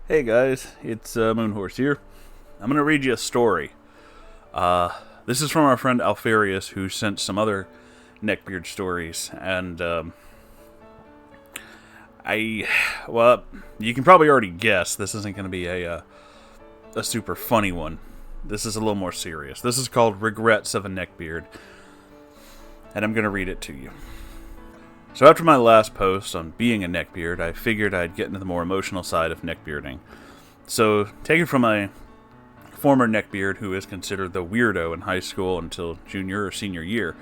Hey guys, it's Moonhorse here. I'm going to read you a story. This is from our friend Alfarius, who sent some other Neckbeard stories, and well, you can probably already guess this isn't going to be a super funny one. This is a little more serious. This is called Regrets of a Neckbeard, and I'm going to read it to you. So after my last post on being a neckbeard, I figured I'd get into the more emotional side of neckbearding. So, taken from my former neckbeard who is considered the weirdo in high school until junior or senior year.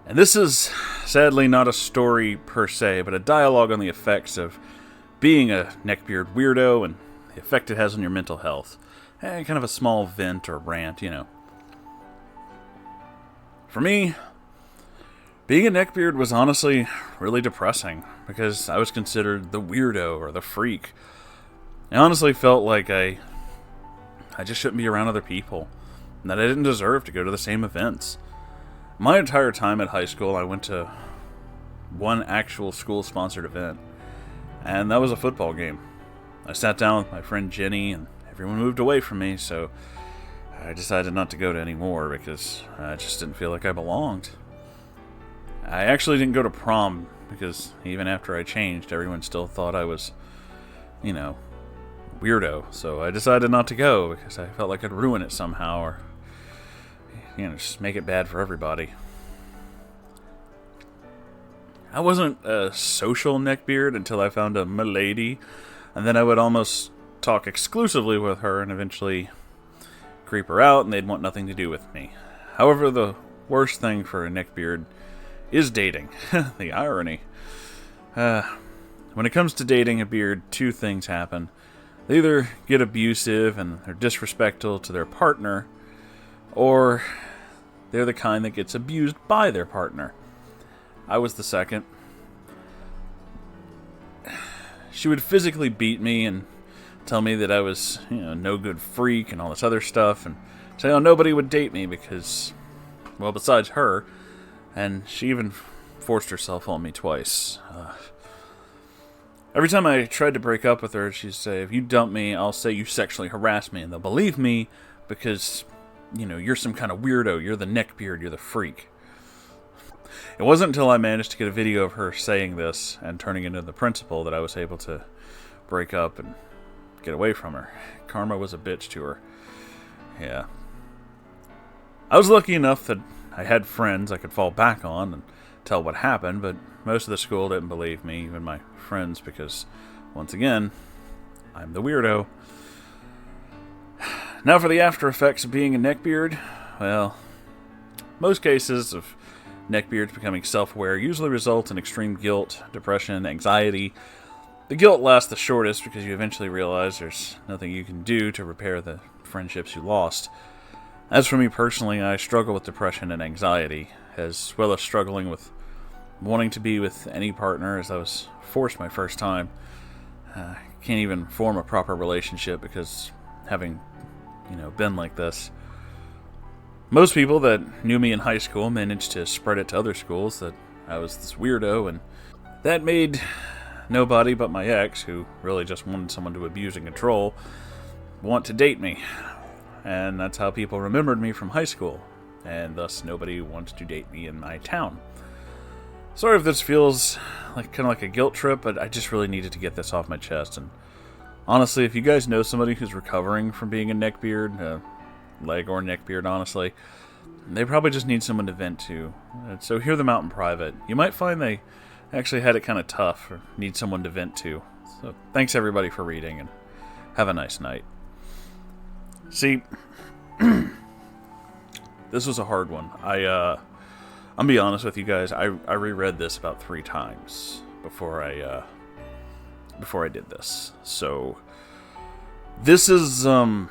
And this is, sadly, not a story per se, but a dialogue on the effects of being a neckbeard weirdo and the effect it has on your mental health. Kind of a small vent or rant, you know. For me, being a neckbeard was honestly really depressing because I was considered the weirdo or the freak. I honestly felt like I just shouldn't be around other people and that I didn't deserve to go to the same events. My entire time at high school, I went to one actual school-sponsored event, and that was a football game. I sat down with my friend Jenny, and everyone moved away from me, so I decided not to go to any more because I just didn't feel like I belonged. I actually didn't go to prom because even after I changed, everyone still thought I was, weirdo. So I decided not to go because I felt like I'd ruin it somehow or, just make it bad for everybody. I wasn't a social neckbeard until I found a milady, and then I would almost talk exclusively with her and eventually creep her out and they'd want nothing to do with me. However, the worst thing for a neckbeard is dating. The irony. When it comes to dating a beard, two things happen. They either get abusive and they're disrespectful to their partner, or they're the kind that gets abused by their partner. I was the second. She would physically beat me and tell me that I was, no good freak and all this other stuff, and say, nobody would date me because, well, besides her. And she even forced herself on me twice. Every time I tried to break up with her, she'd say, if you dump me, I'll say you sexually harassed me. And they'll believe me because, you're some kind of weirdo. You're the neckbeard. You're the freak. It wasn't until I managed to get a video of her saying this and turning into the principal that I was able to break up and get away from her. Karma was a bitch to her. Yeah. I was lucky enough that I had friends I could fall back on and tell what happened, but most of the school didn't believe me, even my friends, because, once again, I'm the weirdo. Now for the after effects of being a neckbeard. Well, most cases of neckbeards becoming self-aware usually result in extreme guilt, depression, anxiety. The guilt lasts the shortest because you eventually realize there's nothing you can do to repair the friendships you lost. As for me personally, I struggle with depression and anxiety, as well as struggling with wanting to be with any partner, as I was forced my first time. Can't even form a proper relationship because having, been like this. Most people that knew me in high school managed to spread it to other schools that I was this weirdo, and that made nobody but my ex, who really just wanted someone to abuse and control, want to date me. And that's how people remembered me from high school, and thus nobody wanted to date me in my town. Sorry if this feels kind of like a guilt trip, but I just really needed to get this off my chest. And honestly, if you guys know somebody who's recovering from being a neckbeard, leg or neckbeard, honestly, they probably just need someone to vent to. So hear them out in private. You might find they actually had it kind of tough or need someone to vent to. So thanks everybody for reading, and have a nice night. See, this was a hard one. I'm gonna be honest with you guys. I reread this about 3 times before I did this. So this is let's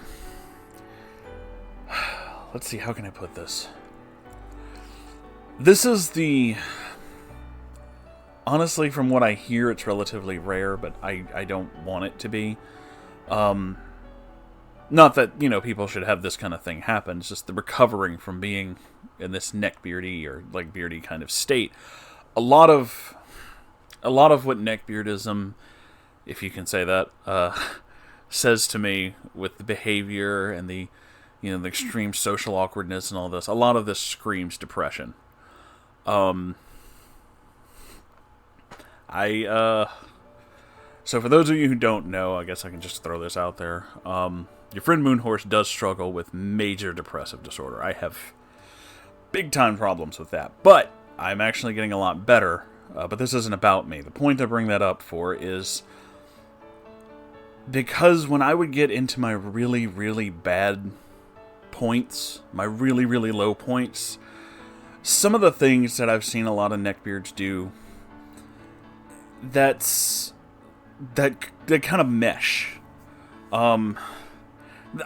see, how can I put this? This is honestly, from what I hear, it's relatively rare, but I don't want it to be. Not that, people should have this kind of thing happen. It's just the recovering from being in this neckbeardy or beardy kind of state. A lot of what neckbeardism if you can say that, says to me with the behavior and the the extreme social awkwardness and all this. A lot of this screams depression. So for those of you who don't know, I guess I can just throw this out there. Your friend Moonhorse does struggle with major depressive disorder. I have big time problems with that, but I'm actually getting a lot better. But this isn't about me. The point I bring that up for is because when I would get into my really, really bad points, my really, really low points, some of the things that I've seen a lot of neckbeards do, that kind of mesh.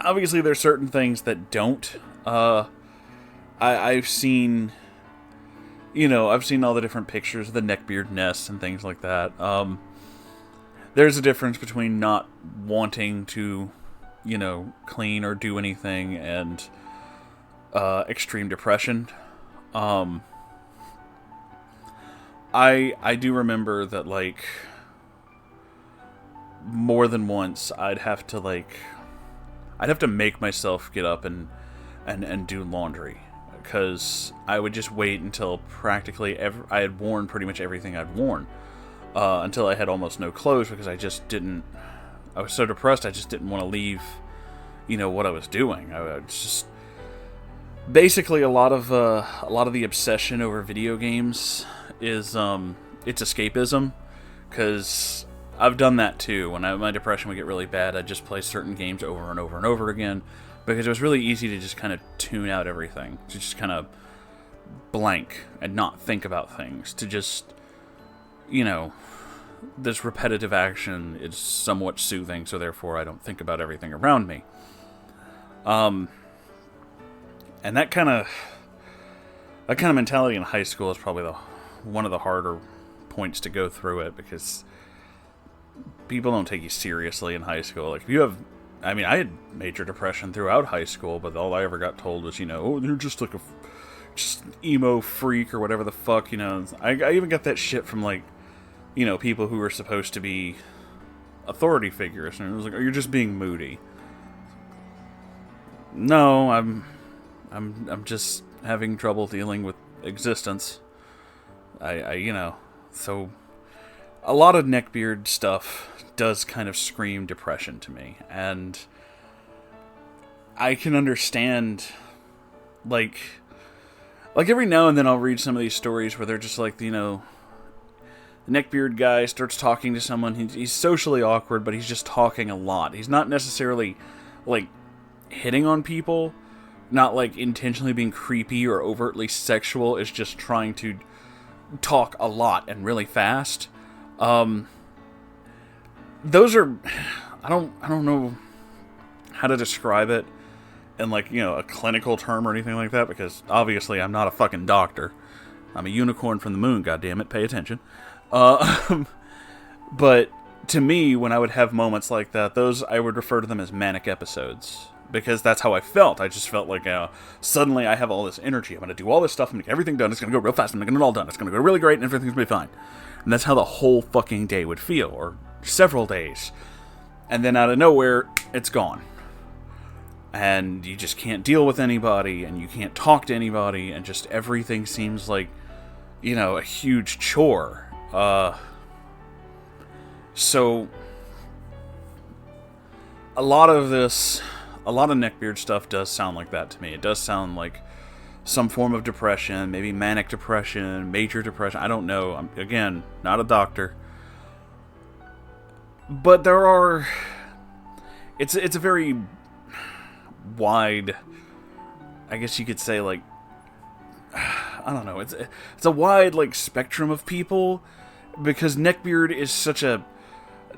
Obviously, there's certain things that don't. I've seen, I've seen all the different pictures of the neckbeard nests and things like that. There's a difference between not wanting to, clean or do anything and extreme depression. I do remember that, like, more than once I'd have to make myself get up and do laundry, because I would just wait until practically I had worn pretty much everything I'd worn, until I had almost no clothes, because I was so depressed I just didn't want to leave, what I was doing. I just basically a lot of the obsession over video games is it's escapism, because I've done that too. When my depression would get really bad, I'd just play certain games over and over and over again, because it was really easy to just kind of tune out everything, to just kind of blank and not think about things, to just, this repetitive action is somewhat soothing, so therefore I don't think about everything around me. And that kind of mentality in high school is probably one of the harder points to go through it, because people don't take you seriously in high school. Like, if you have, I had major depression throughout high school, but all I ever got told was, oh, you're just like just emo freak or whatever the fuck, I even got that shit from, like, people who were supposed to be authority figures, and it was like, oh, you're just being moody. No, I'm just having trouble dealing with existence. So a lot of neckbeard stuff does kind of scream depression to me, and I can understand, like every now and then I'll read some of these stories where they're just like, the neckbeard guy starts talking to someone, he's socially awkward, but he's just talking a lot. He's not necessarily, like, hitting on people, not, like, intentionally being creepy or overtly sexual, is just trying to talk a lot and really fast. Those are, I don't know how to describe it in, like, a clinical term or anything like that, because obviously I'm not a fucking doctor. I'm a unicorn from the moon, goddammit, pay attention. But to me, when I would have moments like that, I would refer to them as manic episodes, because that's how I felt. I just felt like, suddenly I have all this energy. I'm going to do all this stuff. I'm going to get everything done. It's going to go real fast. I'm going to get it all done. It's going to go really great, and everything's going to be fine. And that's how the whole fucking day would feel, or several days. And then out of nowhere, it's gone. And you just can't deal with anybody, and you can't talk to anybody, and just everything seems like, a huge chore. So a lot of neckbeard stuff does sound like that to me. It does sound like some form of depression, maybe manic depression, major depression. I don't know. I'm, again, not a doctor. But there are... It's a very wide... I guess you could say, like... I don't know. It's a wide, like, spectrum of people, because neckbeard is such a...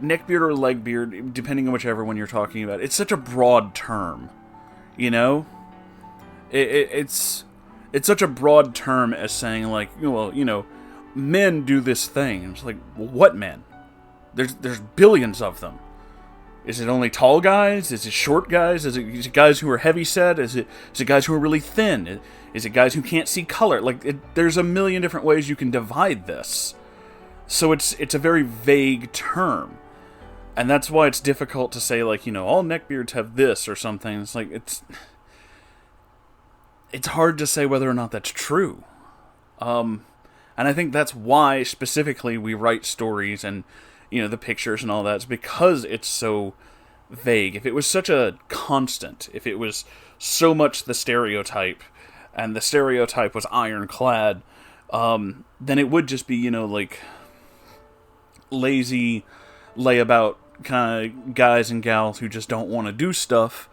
Neckbeard or legbeard, depending on whichever one you're talking about, it's such a broad term, It's such a broad term as saying, like, well, men do this thing. And it's like, well, what men? There's billions of them. Is it only tall guys? Is it short guys? Is it guys who are heavy set? Is it guys who are really thin? Is it guys who can't see color? Like, there's a million different ways you can divide this. So it's a very vague term. And that's why it's difficult to say, like, all neckbeards have this or something. It's like, it's hard to say whether or not that's true. And I think that's why, specifically, we write stories and, the pictures and all that. It's because it's so vague. If it was such a constant, if it was so much the stereotype, and the stereotype was ironclad, then it would just be, like, lazy, layabout kind of guys and gals who just don't want to do stuff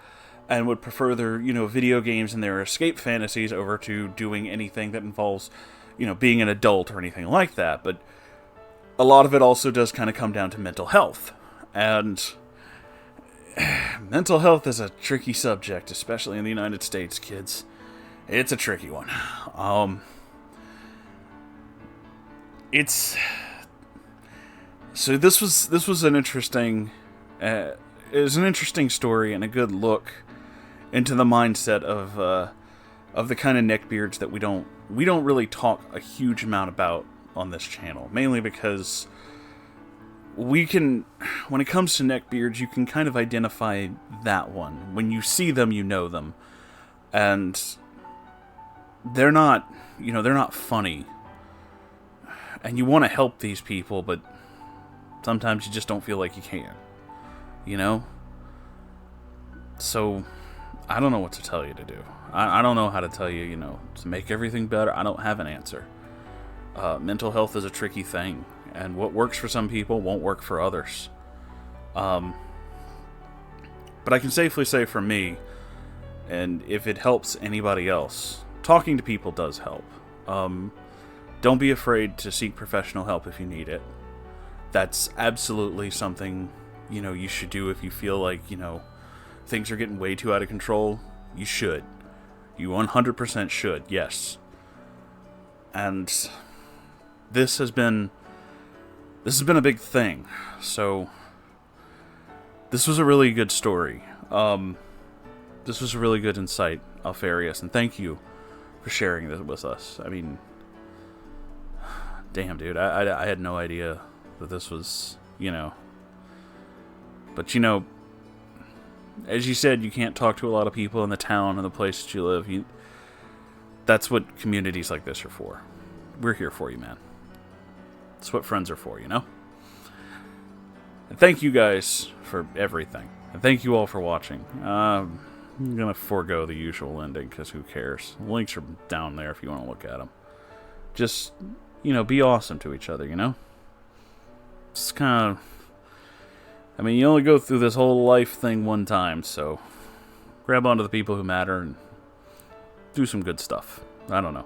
and would prefer their, video games and their escape fantasies over to doing anything that involves, being an adult or anything like that. But a lot of it also does kind of come down to mental health. And mental health is a tricky subject, especially in the United States, kids. It's a tricky one. So this was an interesting, it was an interesting story and a good look into the mindset of the kind of neckbeards that we don't really talk a huge amount about on this channel, mainly because when it comes to neckbeards, you can kind of identify that one. When you see them, you know them, and they're not funny, and you want to help these people, but sometimes you just don't feel like you can, So, I don't know what to tell you to do. I don't know how to tell you, to make everything better. I don't have an answer. Mental health is a tricky thing, and what works for some people won't work for others. But I can safely say for me, and if it helps anybody else, talking to people does help. Don't be afraid to seek professional help if you need it. That's absolutely something, you should do if you feel like, things are getting way too out of control. You should. You 100% should, yes. And this has been a big thing. So this was a really good story. This was a really good insight, Alfarius, and thank you for sharing this with us. I mean, damn, dude, I had no idea that this was, But, as you said, you can't talk to a lot of people in the town and the place that you live. That's what communities like this are for. We're here for you, man. That's what friends are for, And thank you guys for everything. And thank you all for watching. I'm going to forego the usual ending, because who cares? The links are down there if you want to look at them. Just, be awesome to each other, It's kind of... you only go through this whole life thing one time, so grab onto the people who matter and do some good stuff. I don't know.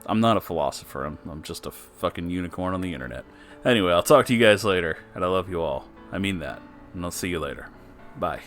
I'm not a philosopher. I'm just a fucking unicorn on the internet. Anyway, I'll talk to you guys later, and I love you all. I mean that. And I'll see you later. Bye.